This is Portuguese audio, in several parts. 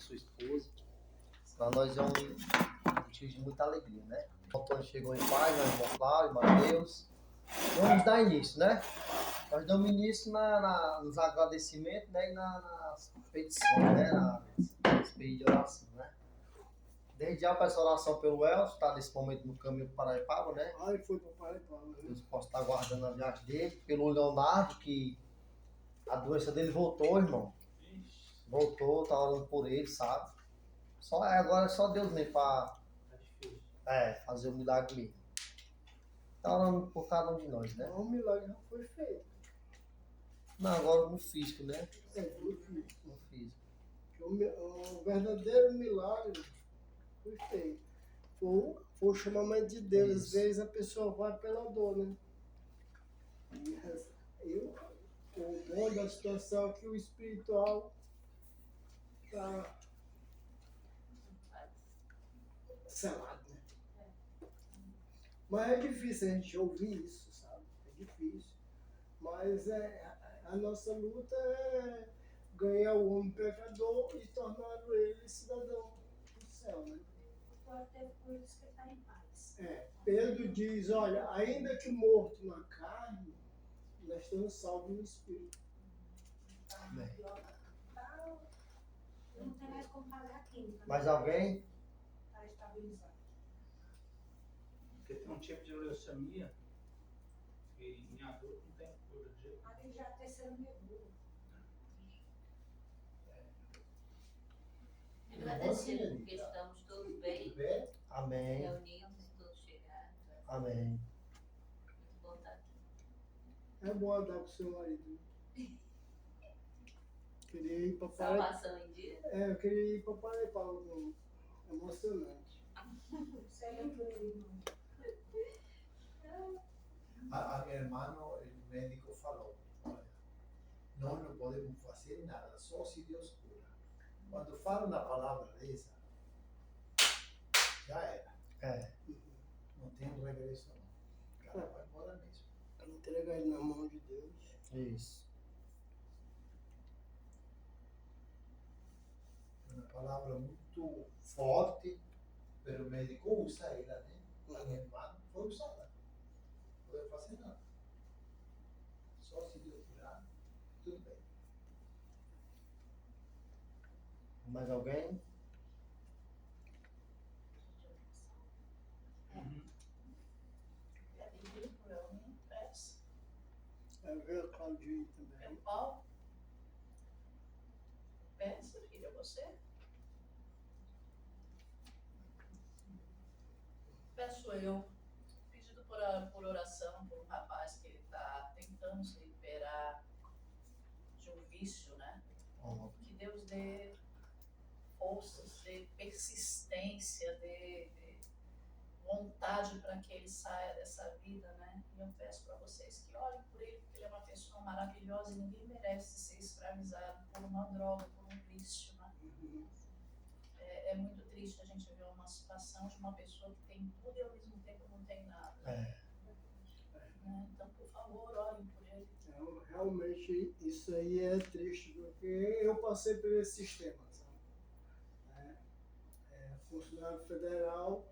sua esposa. Para nós é um motivo de muita alegria, né? O Antônio chegou em paz, meu irmão Cláudio, Mateus. Vamos dar início, né? Nós damos início nos agradecimentos, né? E nas petições, né? Nas pedidos de oração, né? Desde já eu peço oração pelo Elcio, está nesse momento no caminho para Paraipaba, né? Ah, ele foi para Paraipaba, né? Deus possa estar guardando a viagem dele. Pelo Leonardo, que a doença dele voltou, irmão. Voltou, tá orando por ele, sabe? Agora é só Deus mesmo para fazer o milagre mesmo. Tá orando por cada um de nós, né? Não, o milagre não foi feito. Não, agora no físico, né? Foi feito. No físico. O verdadeiro milagre foi feito. Foi o chamamento de Deus. Isso. Às vezes a pessoa vai pela dor, né? O bom da situação é que o espiritual está selado, né? Mas é difícil a gente ouvir isso, sabe? É difícil. Mas a nossa luta é ganhar o homem pecador e tornar ele cidadão do céu, né? Até por isso que está em paz. Pedro diz, olha, ainda que morto na carne, nós estamos salvos no espírito. Não tem mais como pagar a química. Mais alguém? Para estabilizar. Porque tem um tipo de leucemia que em adulto não tem cura de jeito. Ali já é a terceira medula. Agradecendo porque estamos todos bem, Amém. reunimos, todos chegaram. Amém. Muito bom estar aqui. É bom andar com o seu marido. Queria ir para Salvação em dia. Eu queria ir para Paraipaba, emocionante. Você é por ele, irmão. A mi hermano, el médico falou, olha, nós não podemos fazer nada, só se Deus cura. Quando fala uma palavra dessa, já era. Não tem regresso não. O cara vai embora mesmo. Entregar ele na mão de Deus. Isso. Uma palavra muito forte, mas o médico usa ela, né? A minha irmã foi usada. Não pode fazer nada. Só se Deus curar, tudo bem. Mais alguém? Quer pedir por alguém? Peço. Ver a Claudinha Pelo também. Paulo? Peço, filha, você? Peço eu. Pedido por oração por um rapaz que ele está tentando se liberar de um vício, né? Que Deus dê forças, dê persistência, dê vontade para que ele saia dessa vida, né? E eu peço para vocês que olhem por ele, porque ele é uma pessoa maravilhosa e ninguém merece ser escravizado por uma droga, por um vício, né? É muito triste a gente ver uma situação de uma pessoa que tem tudo e ao mesmo tempo não tem nada. Né? Então, por favor, olhem por ele. Realmente, isso aí é triste, porque eu passei por esse sistema, sabe? Funcionário federal,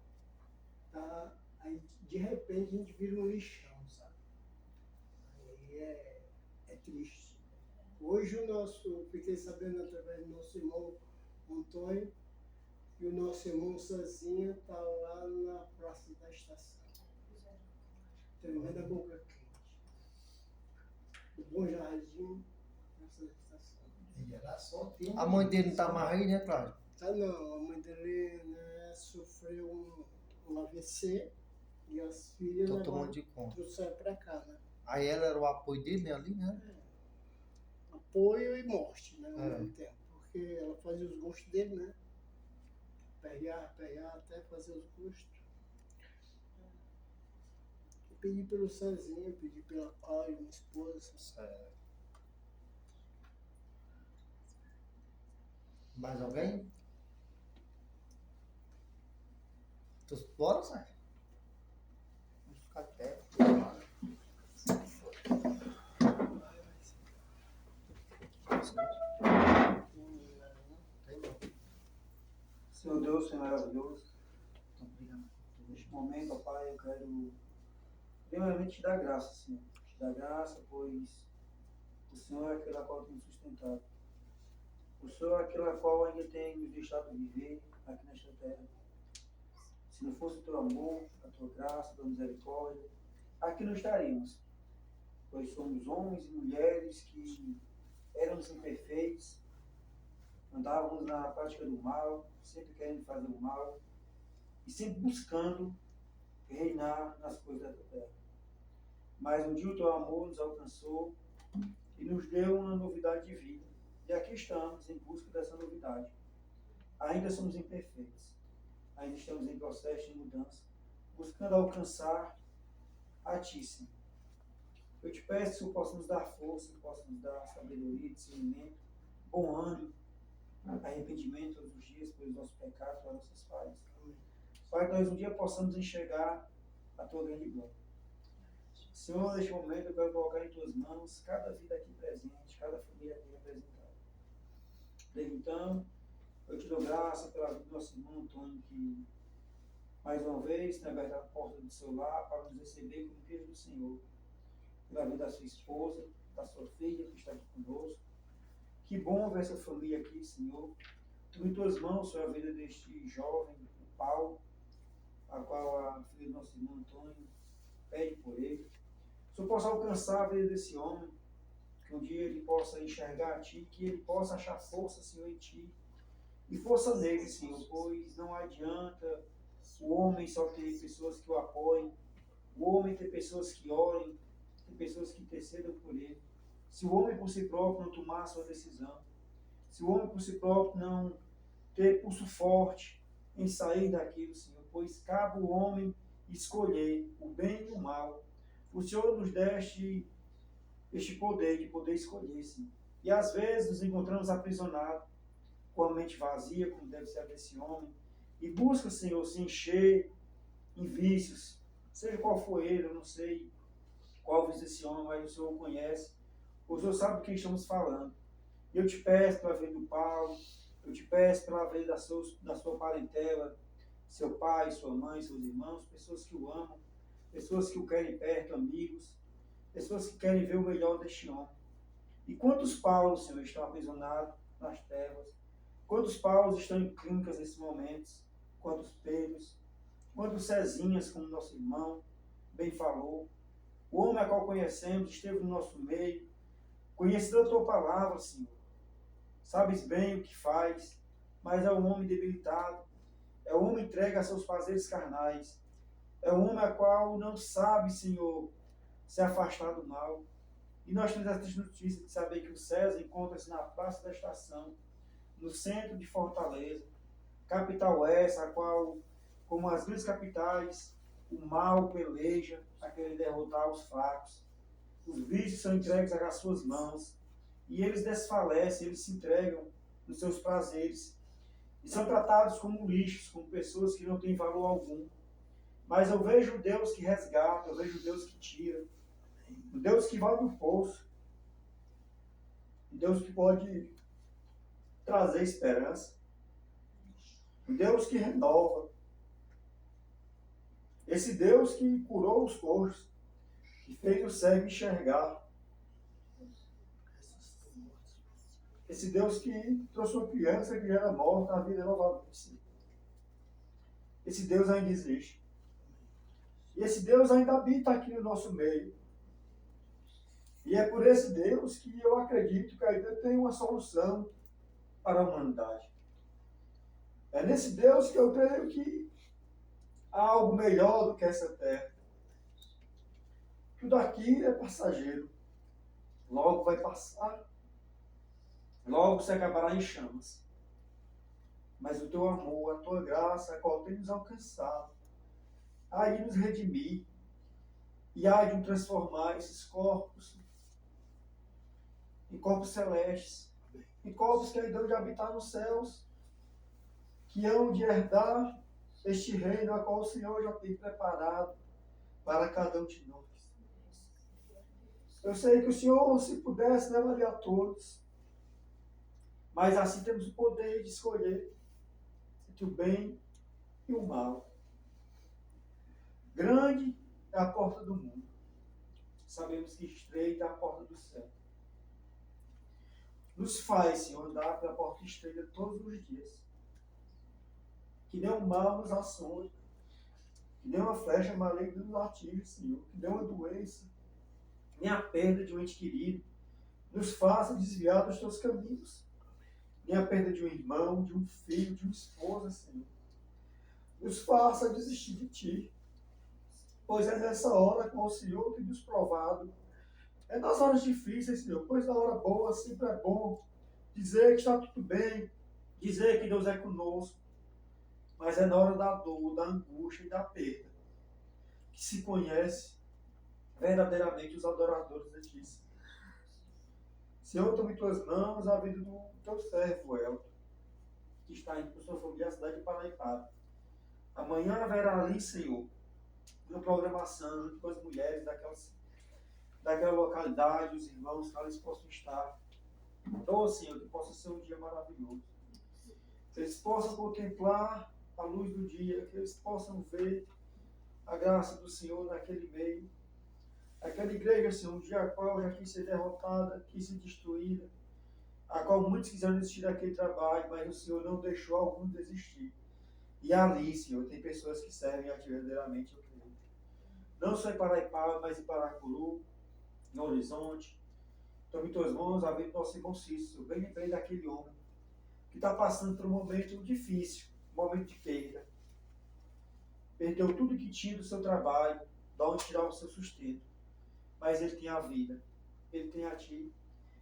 tá? Aí de repente a gente vira um lixão, sabe? Aí é triste. Hoje eu fiquei sabendo através do nosso irmão Antônio, que o nosso irmão Cezinha está lá na Praça da Estação. Tremenda Boca Quente. O Bom Jardim, Praça da Estação. E ela só tem A mãe dele não tá mais aí, né, Cláudio? Tá não, a mãe dele, né, sofreu um AVC e as filhas Tô tomando de conta. trouxeram pra cá, né? Aí ela era o apoio dele, né, ali, né? Apoio e morte, né, ao mesmo tempo. Porque ela fazia os gostos dele, né? Pegar até fazer os gostos. Eu pedi pelo Cezinho, pedi pela Cláudia, minha esposa. Certo. Mais alguém? Bora, Sérgio? Vamos ficar de pé. Tem não. Senhor Deus, Senhor maravilhoso, neste momento, ó Pai, eu quero primeiramente te dar graça, Senhor. Te dar graça, pois o Senhor é aquele a qual tem nos sustentado. O Senhor é aquele a qual ainda tem nos deixado viver aqui nesta terra. Se não fosse o teu amor, a tua graça, a tua misericórdia, aqui não estaríamos. Pois somos homens e mulheres que éramos imperfeitos, andávamos na prática do mal, sempre querendo fazer o mal e sempre buscando reinar nas coisas da terra. Mas um dia o teu amor nos alcançou e nos deu uma novidade de vida. E aqui estamos em busca dessa novidade. Ainda somos imperfeitos, ainda estamos em processo de mudança, buscando alcançar a Ti, Senhor. Eu te peço que o possa nos dar força, que possa nos dar sabedoria, discernimento, bom ânimo, arrependimento todos os dias pelos nossos pecados, pelas nossas falhas. Pai, que nós um dia possamos enxergar a Tua grande glória. Senhor, neste momento eu quero colocar em Tuas mãos cada vida aqui presente, cada família aqui representada. Desde então, eu te dou graça pela vida do nosso irmão Antônio, que mais uma vez tem aberto a porta do seu lar para nos receber como filhos do Senhor. Pela vida da sua esposa, da sua filha que está aqui conosco. Que bom ver essa família aqui, Senhor. Tu em Tuas mãos, Senhor, a vida deste jovem, o Paulo, a qual a filha do nosso irmão Antônio pede por ele. Que o Senhor possa alcançar a vida desse homem, que um dia ele possa enxergar a Ti, que ele possa achar força, Senhor, em Ti, e força nele, Senhor, pois não adianta o homem só ter pessoas que o apoiem, o homem ter pessoas que orem, ter pessoas que intercedam por ele. Se o homem por si próprio não tomar a sua decisão, se o homem por si próprio não ter pulso forte em sair daquilo, Senhor, pois cabe o homem escolher o bem e o mal. O Senhor nos deste este poder de poder escolher, Senhor. E às vezes nos encontramos aprisionados, com a mente vazia, como deve ser a desse homem, e busca, Senhor, se encher em vícios, seja qual for ele, eu não sei qual vício desse homem, mas o Senhor o conhece, o Senhor sabe do que estamos falando. E eu te peço pela vida do Paulo, eu te peço pela vida da sua parentela, seu pai, sua mãe, seus irmãos, pessoas que o amam, pessoas que o querem perto, amigos, pessoas que querem ver o melhor deste homem. E quantos Paulos, Senhor, estão aprisionados nas trevas? Quantos Paulos estão em clínicas nesses momentos? Quantos Pedros? Quantos Cezinhas, como nosso irmão bem falou? O homem a qual conhecemos esteve no nosso meio, conhecedor da Tua palavra, Senhor. Sabes bem o que faz, mas é um homem debilitado, é um homem entregue a seus prazeres carnais, é um homem a qual não sabe, Senhor, se afastar do mal. E nós temos a triste notícia de saber que o César encontra-se na Praça da Estação, no centro de Fortaleza, capital essa, a qual, como as grandes capitais, o mal peleja a querer derrotar os fracos. Os vícios são entregues às suas mãos, e eles desfalecem, eles se entregam nos seus prazeres, e são tratados como lixos, como pessoas que não têm valor algum. Mas eu vejo o Deus que resgata, eu vejo o Deus que tira, o Deus que vai do poço, o Deus que pode trazer esperança, o Deus que renova, esse Deus que curou os coxos, que fez o cego enxergar, esse Deus que trouxe uma criança que já era morta à vida novamente. Esse Deus ainda existe. E esse Deus ainda habita aqui no nosso meio. E é por esse Deus que eu acredito que ainda tem uma solução para a humanidade. É nesse Deus que eu creio que há algo melhor do que essa terra. Tudo aqui é passageiro. Logo vai passar. Logo se acabará em chamas. Mas o Teu amor, a Tua graça, a qual tem nos alcançado, há de nos redimir e há de transformar esses corpos em corpos celestes, em corpos que ainda hão de habitar nos céus, que hão de herdar este reino a qual o Senhor já tem preparado para cada um de nós. Eu sei que o Senhor, se pudesse, levaria a todos, mas assim temos o poder de escolher. entre o bem e o mal. Grande é a porta do mundo. Sabemos que estreita é a porta do céu. Nos faz, Senhor, andar pela porta estreita todos os dias. Que nenhum mal nos assombre. Que nenhuma flecha maligna nos atinja, Senhor. Que nenhuma doença, nem a perda de um ente querido, nos faça desviar dos teus caminhos. Nem a perda de um irmão, de um filho, de uma esposa, Senhor, nos faça desistir de Ti. Pois é nessa hora com o Senhor que nos provado. É nas horas difíceis, Senhor, pois na hora boa sempre é bom dizer que está tudo bem, dizer que Deus é conosco. Mas é na hora da dor, da angústia e da perda que se conhece verdadeiramente os adoradores de Ti. Senhor, toma em Tuas mãos a vida do Teu servo, Elton, que está indo para sua família à cidade de Paraipaba. Amanhã haverá ali, Senhor, uma programação junto com as mulheres daquela localidade, os irmãos, que eles possam estar. Então, Senhor, que possa ser um dia maravilhoso. Que eles possam contemplar a luz do dia, que eles possam ver a graça do Senhor naquele meio. Aquela igreja, Senhor, um dia a qual já quis ser derrotada, quis ser destruída, a qual muitos quiseram desistir daquele trabalho, mas o Senhor não deixou algum desistir. E ali, Senhor, tem pessoas que servem a Ti verdadeiramente, eu creio. Não só em Paraipaba, mas em Paracuru, em Horizonte. Tome em Tuas mãos a vida do nosso irmão Cícero, bem lembrei daquele homem que está passando por um momento difícil, um momento de perda. Perdeu tudo que tinha do seu trabalho, de onde tirar o seu sustento. Mas ele tem a vida, ele tem a Ti,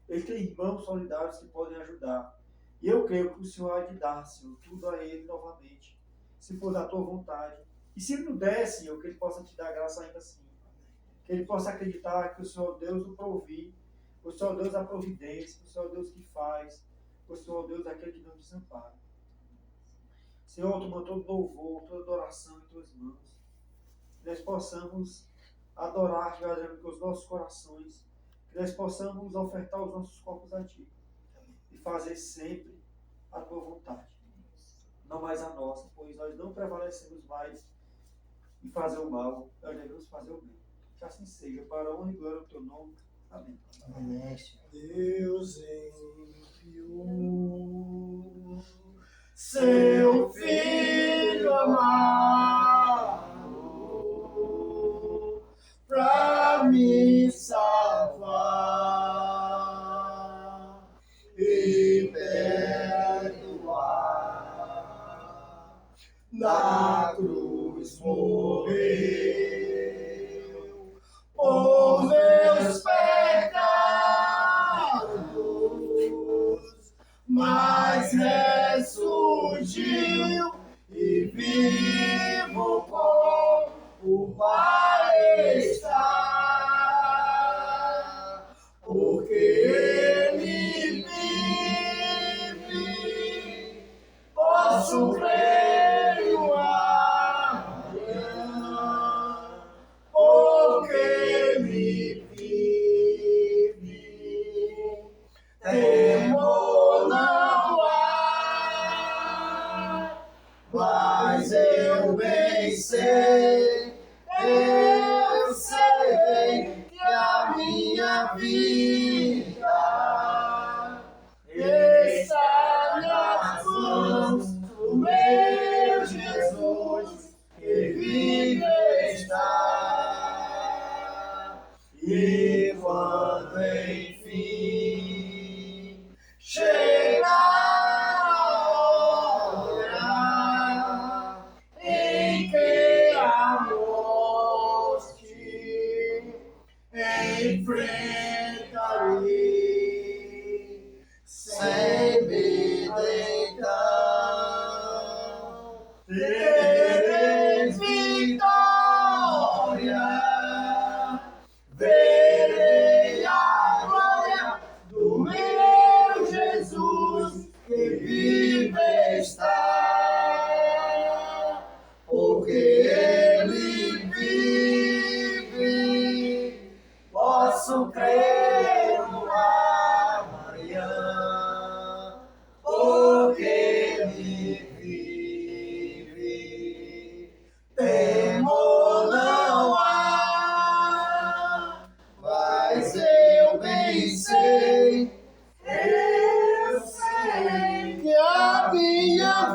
ele tem irmãos solidários que podem ajudar. E eu creio que o Senhor há de dar, Senhor, tudo a ele novamente, se for da Tua vontade. E se ele não der, Senhor, que ele possa Te dar graça ainda assim. Que ele possa acreditar que o Senhor Deus o provê, o Senhor Deus a providência, o Senhor Deus que faz, o Senhor Deus é aquele que não desampara. Senhor, toma todo louvor, toda adoração em Tuas mãos. Que nós possamos adorar-Te verdadeiramente com os nossos corações. Que nós possamos ofertar os nossos corpos a Ti. E fazer sempre a Tua vontade. Não mais a nossa, pois nós não prevalecemos mais em fazer o mal, nós devemos fazer o bem. Que assim seja, para a honra e glória do Teu nome. Amém. Amém, Senhor. Deus enviou seu Filho amado pra me salvar e perdoar. Na cruz morreu por meus pecados, mas ressurgiu e vivo com o Pai está, porque Ele vive, posso crer no amanhã, porque Ele vive, temor não há, mas eu bem sei, eu sei que a minha vida está nas mãos do meu Jesus, que vive está. E quando enfim chegar a hora em que a morte enfrentarei, sem medo então terei vitória, verei a glória do meu Jesus, que vive está, porque Ele vive, posso crer no amanhã, porque Ele vive.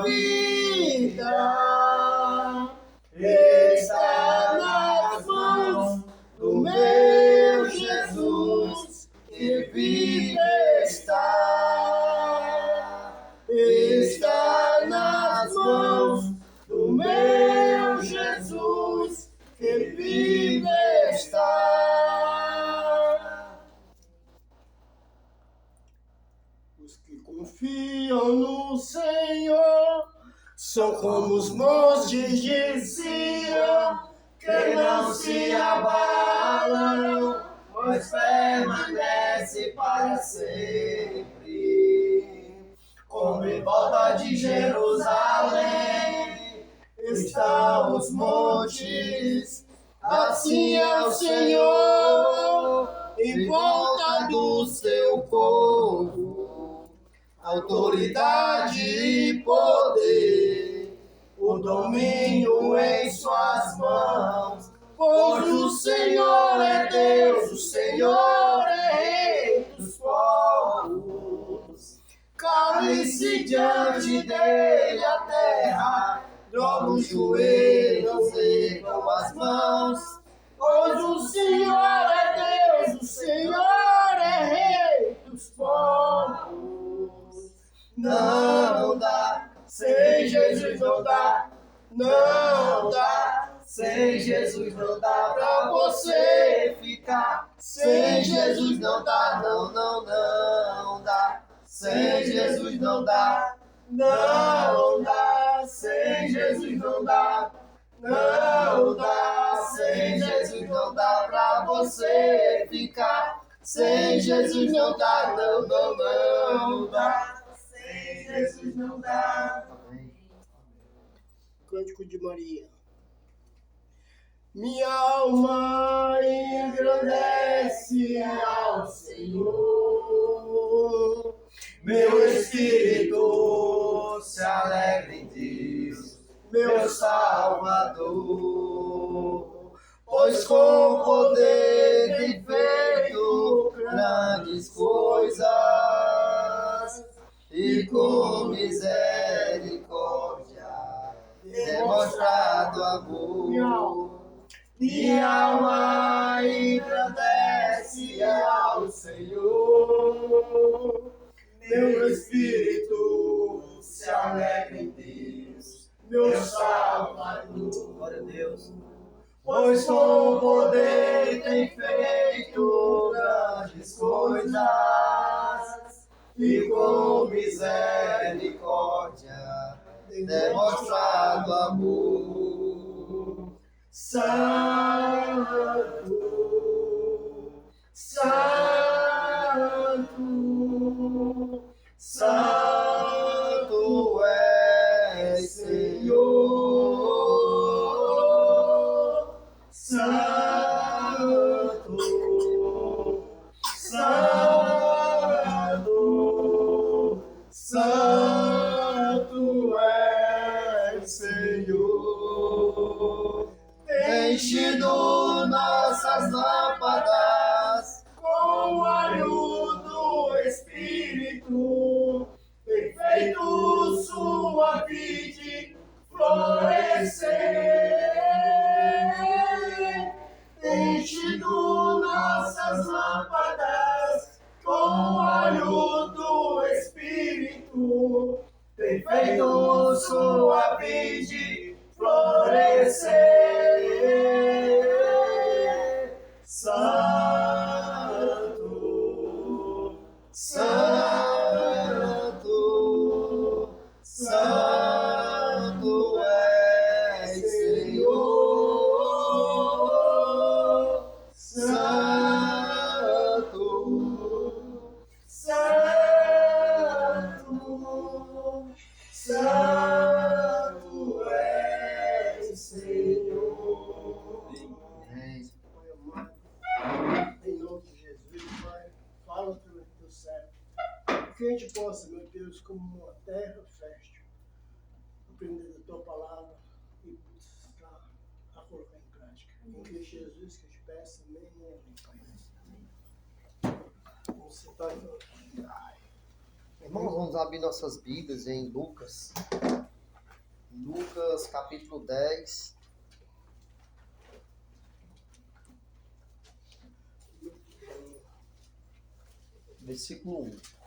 vida está nas mãos do meu Jesus, que vive está nas mãos do meu Jesus, que vive está. Os que confiam no Senhor são como os montes de Sião, que não se abalam, mas permanece para sempre. Como em volta de Jerusalém estão os montes, assim é o Senhor em volta do seu povo. Autoridade e poder, o domínio em suas mãos, pois o Senhor é Deus, o Senhor é Rei dos povos. Cale-se diante dele a terra, dobra os joelhos, ergam as mãos, pois o Senhor é Deus, o Senhor é Rei dos povos. Não dá, sem Jesus não dá, não dá, sem Jesus não dá pra você ficar. Sem Jesus não dá, não dá, sem Jesus não dá, não dá, sem Jesus não dá, não dá, sem Jesus não dá pra você ficar. Sem Jesus não dá, não dá. Sem Jesus não dá. Cântico de Maria. Minha alma engrandece ao Senhor, meu espírito se alegra em Deus, meu Salvador, pois com poder tem feito grandes coisas, e com misericórdia demonstrado amor. Minha alma engrandece ao Senhor, meu espírito se alegra em Deus, meu Salvador. Glória a Deus. Pois com poder tem feito grandes coisas, e com misericórdia demonstrado amor. Santo, Santo, Santo és, Senhor. Santo, Santo, Santo és, Senhor. Enchido nossas lâmpadas com o óleo do Espírito, tem feito sua vide florescer. Enchido nossas lâmpadas com o óleo do Espírito, tem feito sua vide florescer. Santo, Santo, Santo és, Senhor. Santo, Santo, Santo és, Senhor. Em nome de Jesus, Pai, fala pelo teu servo, que a gente possa, meu Deus, como uma terra fértil, aprender da tua palavra e buscar a colocar em prática. Em Cristo Jesus que eu te peço, amém e amém, Pai. Vamos sentar em nós. Irmãos, vamos abrir nossas Bíblias em Lucas. Lucas, capítulo 10. Versículo 1.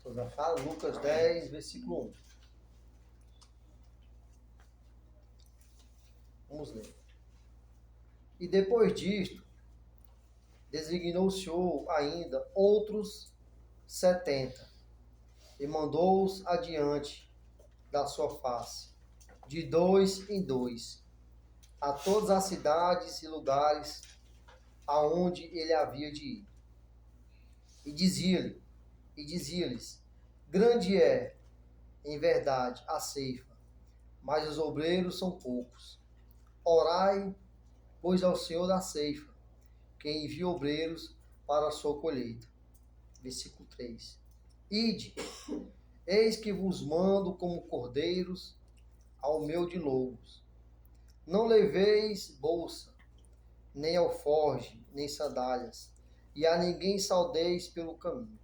Todos acharam? Lucas 10, versículo 1. Vamos ler. E depois disto, designou o Senhor ainda outros 70 e mandou-os adiante da sua face, de 2 em 2, a todas as cidades e lugares aonde ele havia de ir. E dizia-lhes, grande é, em verdade, a ceifa, mas os obreiros são poucos. Orai, pois, ao Senhor da ceifa, que envia obreiros para a sua colheita. Versículo 3. Ide, eis que vos mando como cordeiros ao meio de lobos. Não leveis bolsa, nem alforge, nem sandálias, e a ninguém saudeis pelo caminho.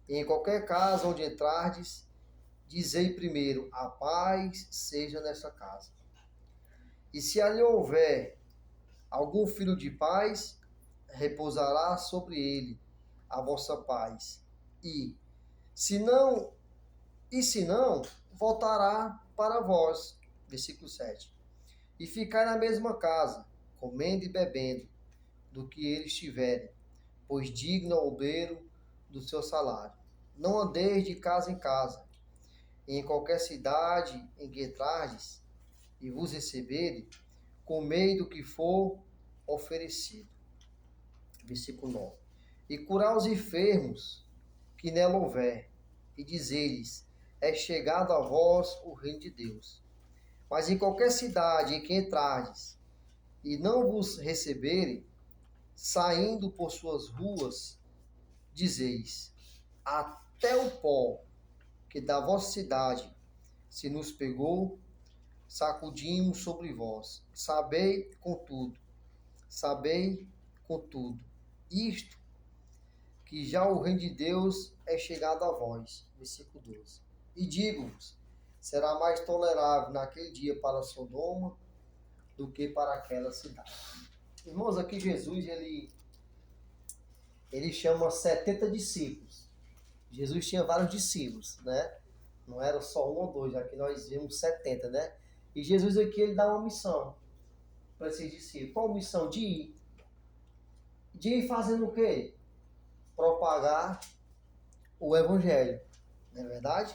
E em qualquer casa onde entrardes, dizei primeiro, a paz seja nessa casa. E se ali houver algum filho de paz, repousará sobre ele a vossa paz. E se não, voltará para vós. Versículo 7. E ficai na mesma casa, comendo e bebendo, do que eles tiverem, pois digno é o obreiro do seu salário. Não andeis de casa em casa, e em qualquer cidade em que entrardes e vos receberem, comei do que for oferecido. Versículo 9. E curai os enfermos que nela houver, e dizei-lhes, é chegado a vós o reino de Deus. Mas em qualquer cidade em que entrardes e não vos receberem, saindo por suas ruas, dizeis, até o pó que da vossa cidade se nos pegou, sacudimos sobre vós. Sabei, contudo, isto, que já o reino de Deus é chegado a vós. Versículo 12. E digo-vos, será mais tolerável naquele dia para Sodoma do que para aquela cidade. Irmãos, aqui Jesus, ele chama 70 discípulos. Jesus tinha vários discípulos, né? Não era só um ou dois, aqui nós vimos 70, né? E Jesus aqui, ele dá uma missão para esses discípulos. Qual a missão? De ir. De ir fazendo o quê? Propagar o evangelho. Não é verdade?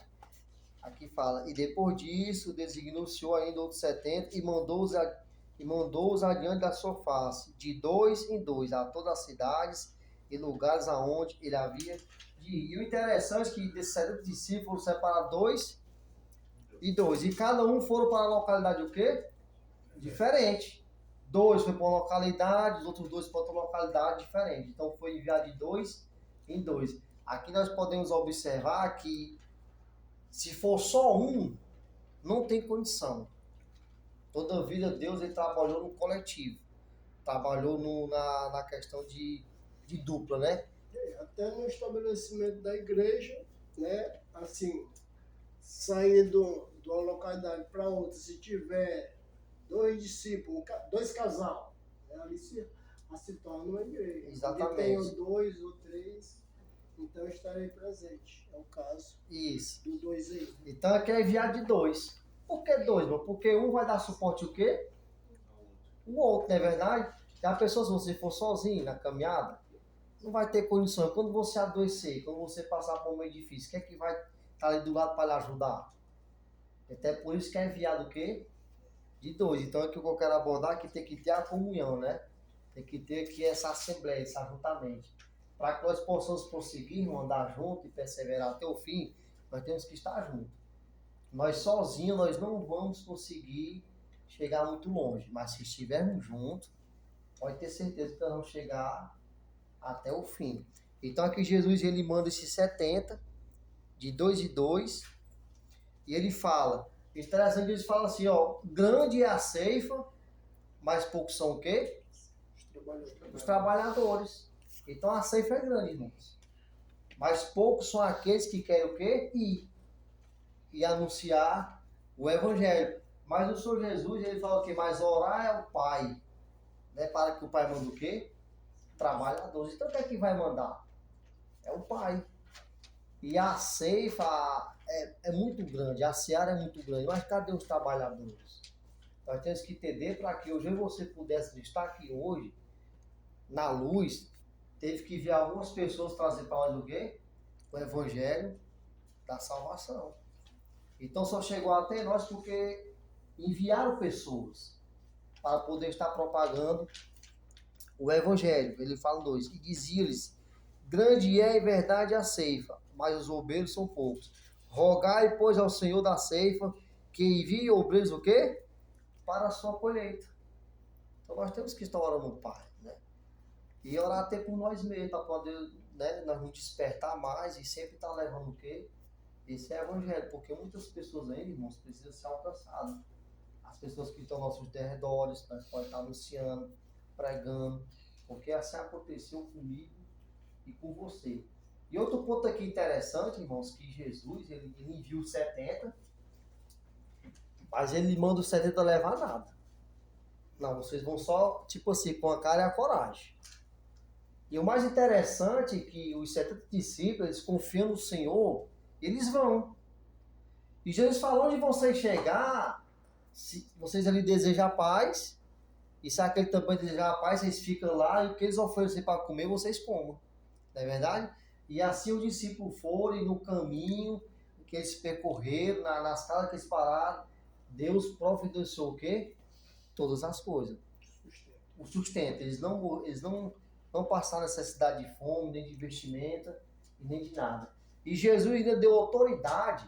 Aqui fala, e depois disso, designou o Senhor ainda outros 70 e mandou-os adiante da sua face, de 2 em 2, a todas as cidades e lugares aonde ele havia de ir. E o interessante é que desses 70 discípulos separaram 2 e 2. E cada um foram para a localidade o quê? Diferente. 2 foi para uma localidade, os outros 2 para outra localidade diferente. Então foi enviado de 2 em 2. Aqui nós podemos observar que se for só um, não tem condição. Toda a vida Deus ele trabalhou no coletivo. Trabalhou na questão de dupla, né? Até no estabelecimento da igreja, né? Assim, saindo de uma localidade para outra, se tiver 2 discípulos, 2 casal, né? Ali se torna uma igreja. Exatamente. Se tenho 2 ou 3, então estarei presente. É o caso. Isso. Do 2 aí. Então aqui é enviado de 2. Por que 2, mano? Porque um vai dar suporte o quê? O outro, não é verdade? Já pensou se você for sozinho na caminhada? Não vai ter condição. Quando você adoecer, quando você passar por um meio difícil, quem é que vai estar ali do lado para lhe ajudar? Até por isso que é enviado o quê? De 2. Então é que eu quero abordar que tem que ter a comunhão, né? Tem que ter aqui essa assembleia, esse ajuntamento. Para que nós possamos prosseguir, andar junto e perseverar até o fim, nós temos que estar juntos. Nós sozinhos, nós não vamos conseguir chegar muito longe. Mas se estivermos juntos, pode ter certeza que nós vamos chegar até o fim. Então aqui Jesus, ele manda esses 70, de 2 em 2, e ele fala, interessante, ele fala assim, ó, grande é a ceifa, mas poucos são o quê? Os trabalhadores. Então a ceifa é grande, irmãos. Mas poucos são aqueles que querem o quê? Ir. E anunciar o evangelho. Mas o Senhor Jesus, ele fala o quê? Mas orar é o Pai. Né? Para que o Pai manda o quê? Trabalhadores. Então o que é que vai mandar? É o Pai. E a ceifa é muito grande, a seara é muito grande. Mas cadê os trabalhadores? Nós temos que entender para que hoje você pudesse estar aqui hoje, na luz, teve que vir algumas pessoas trazer para nós o quê? O evangelho da salvação. Então só chegou até nós porque enviaram pessoas para poder estar propagando o evangelho. Ele fala 2, e dizia-lhes, grande é em verdade a ceifa, mas os obreiros são poucos. Rogai, pois, ao Senhor da ceifa, que envie obreiros o quê? Para a sua colheita. Então nós temos que estar orando no Pai, né? E orar até por nós mesmos, para poder, né, nós nos despertar mais e sempre estar levando o quê? Esse é o evangelho, porque muitas pessoas ainda, irmãos, precisam ser alcançadas. As pessoas que estão aos nossos derredores, nós podemos estar anunciando, pregando, porque assim aconteceu comigo e com você. E outro ponto aqui interessante, irmãos, que Jesus, ele enviou 70, mas ele manda os 70 levar nada. Não, vocês vão só, tipo assim, com a cara e a coragem. E o mais interessante é que os 70 discípulos, eles confiam no Senhor, eles vão. E Jesus falou, onde vocês chegar, se vocês ali desejam a paz, e se aquele também desejar a paz, vocês ficam lá, e o que eles oferecerem para comer, vocês comam. Não é verdade? E assim os discípulos foram, e no caminho que eles percorreram, nas casas que eles pararam, Deus providenciou o quê? Todas as coisas. O sustento. Eles não passaram necessidade de fome, nem de vestimenta, nem de nada. E Jesus ainda deu autoridade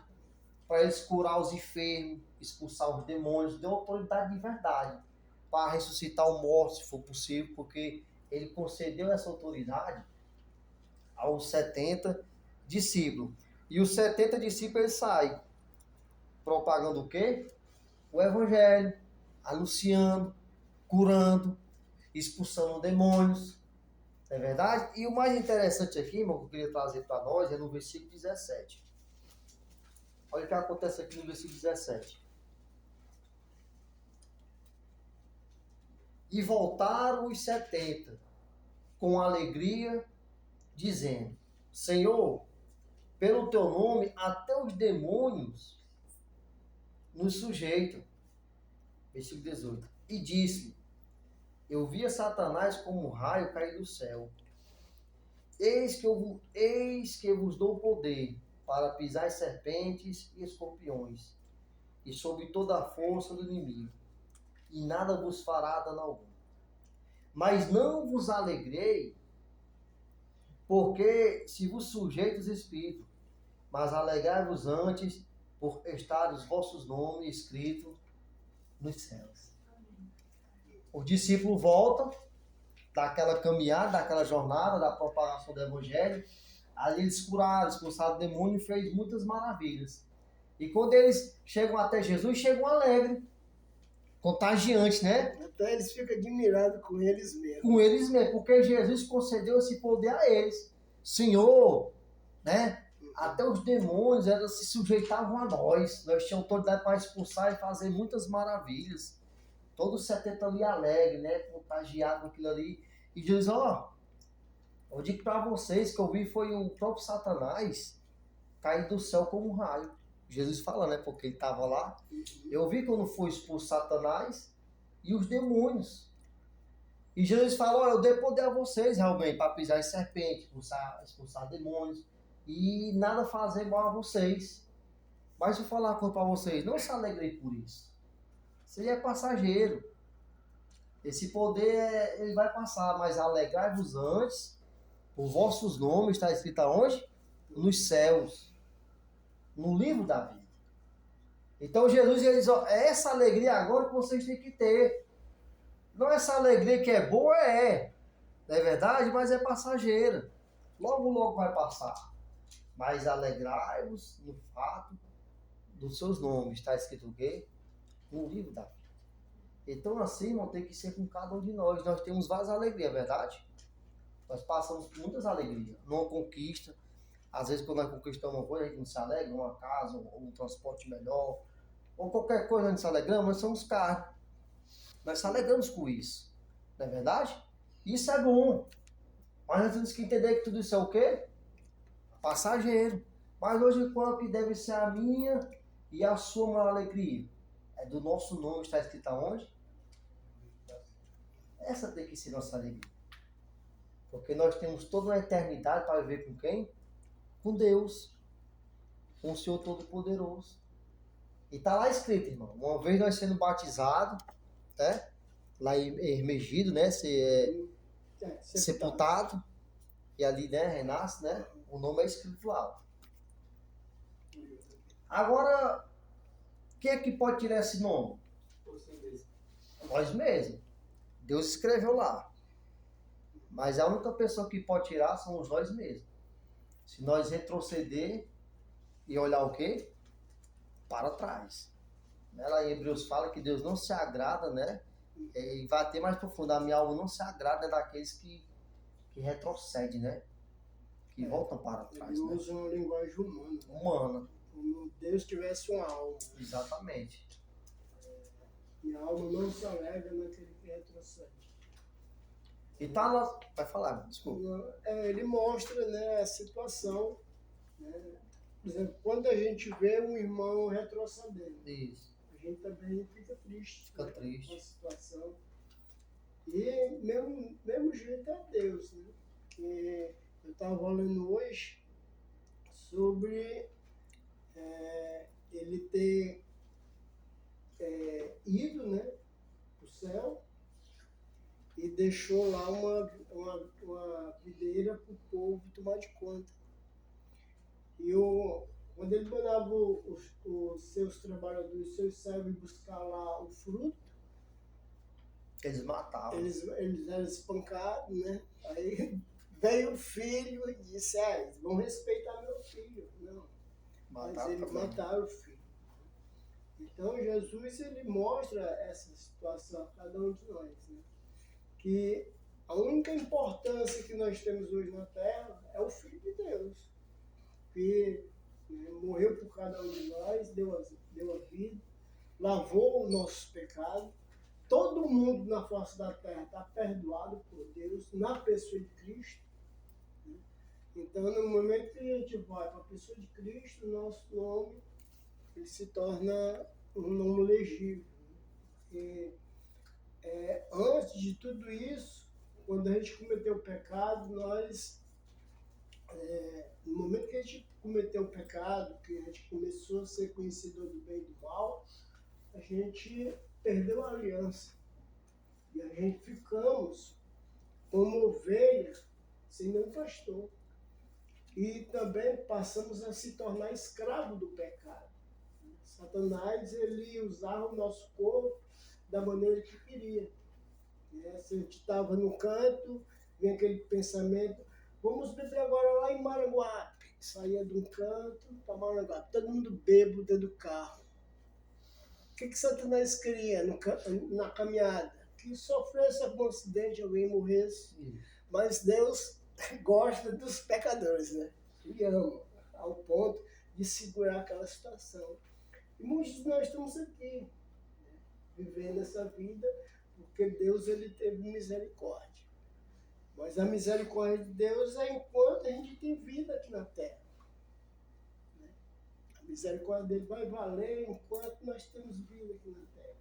para eles curar os enfermos, expulsar os demônios, deu autoridade de verdade para ressuscitar o morto, se for possível, porque ele concedeu essa autoridade aos 70 discípulos. E os 70 discípulos, eles saem propagando o quê? O evangelho, anunciando, curando, expulsando demônios. Não é verdade? E o mais interessante aqui, irmão, que eu queria trazer para nós, é no versículo 17. Olha o que acontece aqui no versículo 17. E voltaram os 70 com alegria, dizendo, Senhor, pelo teu nome, até os demônios nos sujeitam. Versículo 18. E disse, eu via Satanás como um raio cair do céu. Eis que vos dou poder para pisar serpentes e escorpiões, e sobre toda a força do inimigo, e nada vos fará dano algum. Mas não vos alegrei, porque se vos sujeito os espíritos, mas alegrai-vos antes por estar os vossos nomes escritos nos céus. Os discípulos voltam daquela caminhada, daquela jornada, da propagação do evangelho. Ali eles curaram, expulsaram o demônio e fez muitas maravilhas. E quando eles chegam até Jesus, chegam alegres, contagiantes, né? Até eles ficam admirados com eles mesmos. Com eles mesmos, porque Jesus concedeu esse poder a eles. Senhor, né? Até os demônios eles se sujeitavam a nós. Nós tínhamos autoridade para expulsar e fazer muitas maravilhas. Todos os 70 ali alegres, né? Contagiados com aquilo ali. E Jesus, ó, eu digo para vocês que eu vi foi o próprio Satanás cair do céu como um raio. Jesus fala, né? Porque ele estava lá. Eu vi quando foi expulso Satanás e os demônios. E Jesus falou, eu dei poder a vocês realmente para pisar em serpente, expulsar demônios e nada fazer mal a vocês. Mas eu vou falar uma coisa para vocês, não se alegrei por isso. Isso é passageiro. Esse poder ele vai passar, mas alegrai-vos antes, os vossos nomes está escrito aonde? Nos céus, no livro da vida. Então Jesus ele diz, ó, é essa alegria agora que vocês têm que ter. Não essa alegria que é boa, não é verdade? Mas é passageira. Logo, logo vai passar. Mas alegrai-vos no fato dos seus nomes. Está escrito o quê? No livro da vida. Então assim, irmão, tem que ser com cada um de nós. Nós temos várias alegrias, é verdade? Nós passamos por muitas alegrias. Numa conquista. Às vezes, quando nós conquistamos uma coisa, a gente não se alegra, uma casa, ou um transporte melhor, ou qualquer coisa a gente se alegramos, nós somos carne. Nós se alegramos com isso. Não é verdade? Isso é bom. Mas nós temos que entender que tudo isso é o quê? Passageiro. Mas hoje qual que deve ser a minha e a sua maior alegria? É do nosso nome, está escrito aonde? Essa tem que ser nossa alegria. Porque nós temos toda uma eternidade para viver com quem? Com Deus. Com o Senhor Todo-Poderoso. E está lá escrito, irmão. Uma vez nós sendo batizados, né? Lá emergido, né? Sepultado. E ali, né? Renasce, né? O nome é escrito lá. Agora, quem é que pode tirar esse nome? Você mesmo. Nós mesmos. Deus escreveu lá. Mas a única pessoa que pode tirar somos nós mesmos. Se nós retroceder e olhar o quê? Para trás. Lá em Hebreus fala que Deus não se agrada, né? E vai até mais profundo. A minha alma não se agrada daqueles que retrocedem, né? Que voltam para trás. Ele né? usa uma linguagem humana. Né? Humana. Como Deus tivesse uma alma. Exatamente. E a alma não se alegra naquele que retrocede. E tá lá. Vai falar, desculpa. Ele mostra, né, a situação. Né? Por exemplo, quando a gente vê um irmão retrocedendo, Isso. a gente também fica triste. Fica né, triste. com a situação. E mesmo jeito é Deus. Né? Que eu estava lendo hoje sobre ele ter ido, né, para o céu e deixou lá uma videira para o povo tomar de conta. E quando ele mandava os seus trabalhadores, os seus servos buscar lá o fruto, Eles matavam. eles eram espancados, né? Aí veio o filho e disse, vão respeitar meu filho. Não, mas eles também. mataram o filho. Então Jesus ele mostra essa situação a cada um de nós, né? Que a única importância que nós temos hoje na Terra é o Filho de Deus, que morreu por cada um de nós, deu a vida, lavou os nossos pecados. Todo mundo na face da Terra está perdoado por Deus na pessoa de Cristo. Né? Então, no momento que a gente vai para a pessoa de Cristo, o nosso nome ele se torna um nome legível. E, antes de tudo isso, quando a gente cometeu o pecado, nós, no momento que a gente cometeu o pecado, que a gente começou a ser conhecedor do bem e do mal, a gente perdeu a aliança. E a gente ficamos como ovelha sem nenhum pastor. E também passamos a se tornar escravo do pecado. Satanás, ele usava o nosso corpo da maneira que queria. Se a gente estava no canto, vinha aquele pensamento, vamos beber agora lá em Maranguape. Saía de um canto para Maranguape, todo mundo bêbado dentro do carro. O que Satanás queria na caminhada? Que sofresse algum acidente, alguém morresse. Mas Deus gosta dos pecadores, né? Ele ama, ao ponto de segurar aquela situação. E muitos de nós estamos aqui, né? Vivendo essa vida, porque Deus ele teve misericórdia. Mas a misericórdia de Deus é enquanto a gente tem vida aqui na Terra. Né? A misericórdia dele vai valer enquanto nós temos vida aqui na Terra.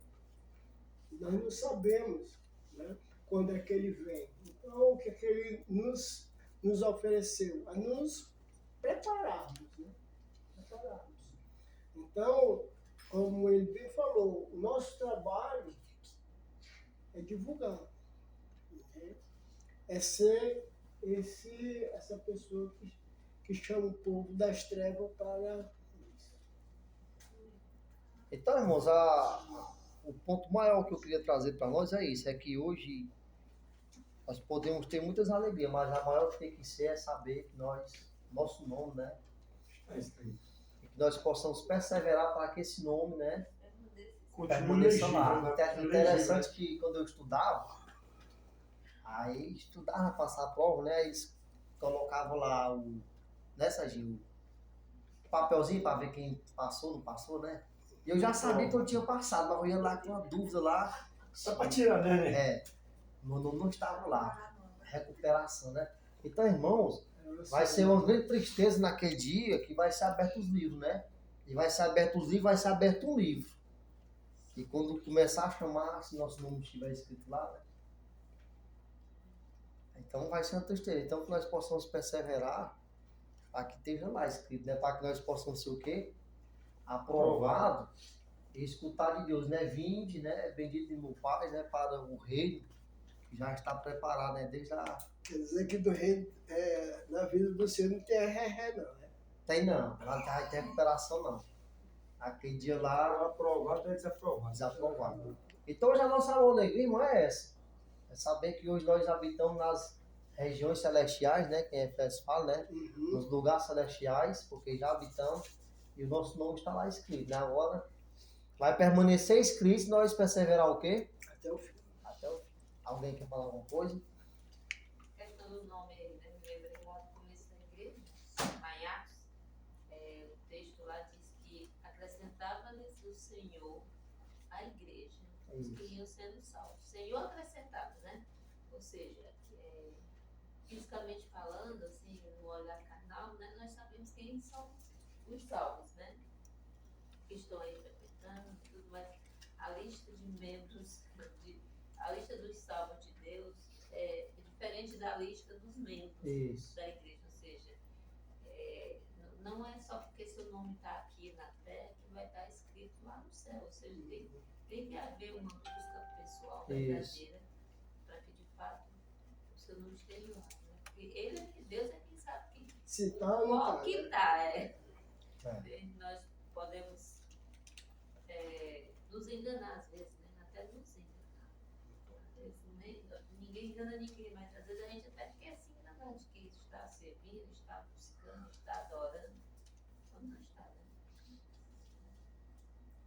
E nós não sabemos, né, quando é que ele vem. Então, o que é que ele nos ofereceu? A nos prepararmos. Né? Prepararmos. Então, como ele bem falou, o nosso trabalho é divulgar. Né? É ser essa pessoa que chama o povo das trevas para isso. Então, irmãos, o ponto maior que eu queria trazer para nós é isso, é que hoje nós podemos ter muitas alegrias, mas a maior que tem que ser é saber que nosso nome, né? E que nós possamos perseverar para que esse nome, né? Continua Permaneça elegível, lá. né? Interessante que quando eu estudava, aí estudava para passar a prova, né? Eles colocavam lá né, Serginho? O papelzinho para ver quem passou, não passou, né? E eu já sabia que eu tinha passado, mas eu ia lá com uma dúvida lá. Só para tirar, né? É, meu nome não estava lá. Recuperação, né? Então, irmãos, vai ser uma grande tristeza naquele dia que vai ser aberto os livros, né? E vai ser aberto os livros, vai ser aberto um livro. E quando começar a chamar, se nosso nome estiver escrito lá, né? Então vai ser uma tristeza. Então que nós possamos perseverar para que esteja lá escrito, né? Para que nós possamos ser o quê? Aprovado e escutar de Deus, né? Vinde, né? Bendito de meu Pai, né? Para o reino que já está preparado, né? Desde a... Quer dizer que do reino, na vida do Senhor não tem ré, não, né? Tem não, lá não tem recuperação não. Aquele dia lá, Aprovado é desaprovado. desaprovado. Então hoje a nossa alegria, irmão, é essa. É saber que hoje nós habitamos nas regiões celestiais, né? Quem é Efésios fala, né? Uhum. Nos lugares celestiais, porque já habitamos e o nosso nome está lá escrito, né? Agora vai permanecer escrito se nós perseverar o quê? Até o fim. Até o fim. Alguém quer falar alguma coisa? Questão do nome aí, né? Me lembrei lá do começo da igreja, em Atos, o texto lá diz que acrescentava-lhes o Senhor à igreja, os que iam sendo salvos. Senhor acrescentava, né? Ou seja, fisicamente falando, assim, no olhar carnal, né? Nós sabemos quem são os salvos, né? Que estão aí frequentando, tudo, mas a lista de membros, a lista dos salvos de Deus é diferente da lista dos membros Isso. da igreja, ou seja, não é só porque seu nome está aqui na terra que vai estar escrito lá no céu, ou seja, tem que haver uma busca pessoal verdadeira para que de fato o seu nome esteja lá, né? Porque Deus é quem sabe quem, Se tá ou não qual tá, que né? está, Nós podemos nos enganar às vezes, né? Até nos enganar. Às vezes ninguém engana ninguém, mas às vezes a gente até quer se enganar de que está servindo, está buscando, está adorando, quando não está, né?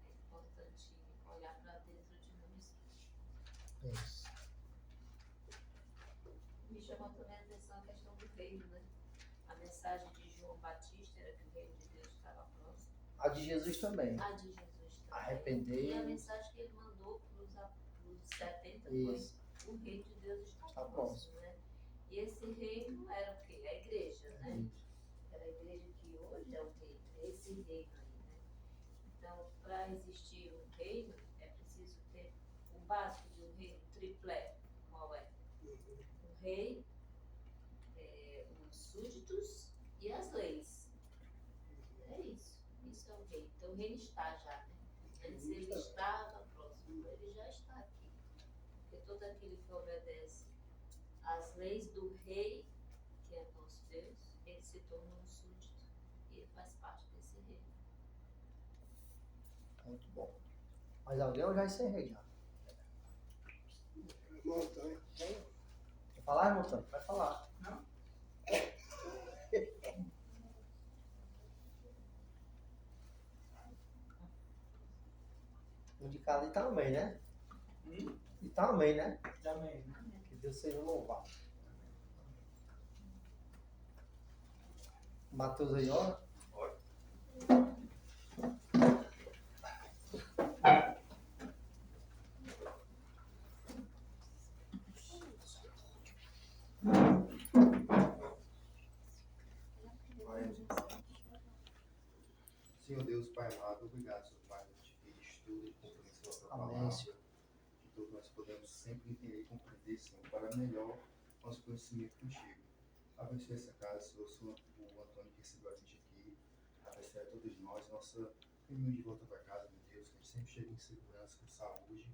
É importante olhar para dentro de nós. Isso. Me chamou também a atenção a questão do reino, né? A mensagem de João Batista era que o reino de Deus estava próximo. A de Jesus também. A de Jesus também. Arrepender. E a mensagem que ele mandou para os 70 Isso. foi: o reino de Deus está Está próximo, né? E esse reino era o quê? A igreja, né? Isso. Era a igreja que hoje é o reino, é esse reino aí, né? Então, para existir um reino, é preciso ter o básico de um reino triplé. Qual é? O rei, os súditos e as leis. É isso. Isso é o reino. Então o reino está já, né? Antes ele estava próximo, ele já está aqui. Porque todo aquele que obedece às leis do rei, que é nosso Deus, ele se torna um súdito e ele faz parte desse reino. Muito bom. Mas alguém eu já encerrei já. Montanha. Quer falar, irmão Tânia? Vai falar. Não. O de casa e também, né? E também, né? Também. Que Deus seja louvado. Mateus aí, ó. Senhor Deus, Pai amado, obrigado, Senhor Pai, por estudo e compreensão da tua Amém, palavra. Senhor. Que todos nós podemos sempre entender e compreender, Senhor, para melhor nosso conhecimento contigo. Abençoe essa casa, Senhor, o Antônio que recebeu a gente aqui. Abençoe a todos nós, nossa caminho de volta para casa, meu Deus, que a gente sempre chegue em segurança, com saúde.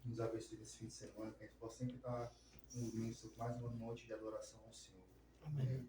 Nos abençoe nesse fim de semana, que a gente possa sempre estar no início mais uma noite de adoração ao Senhor. Amém.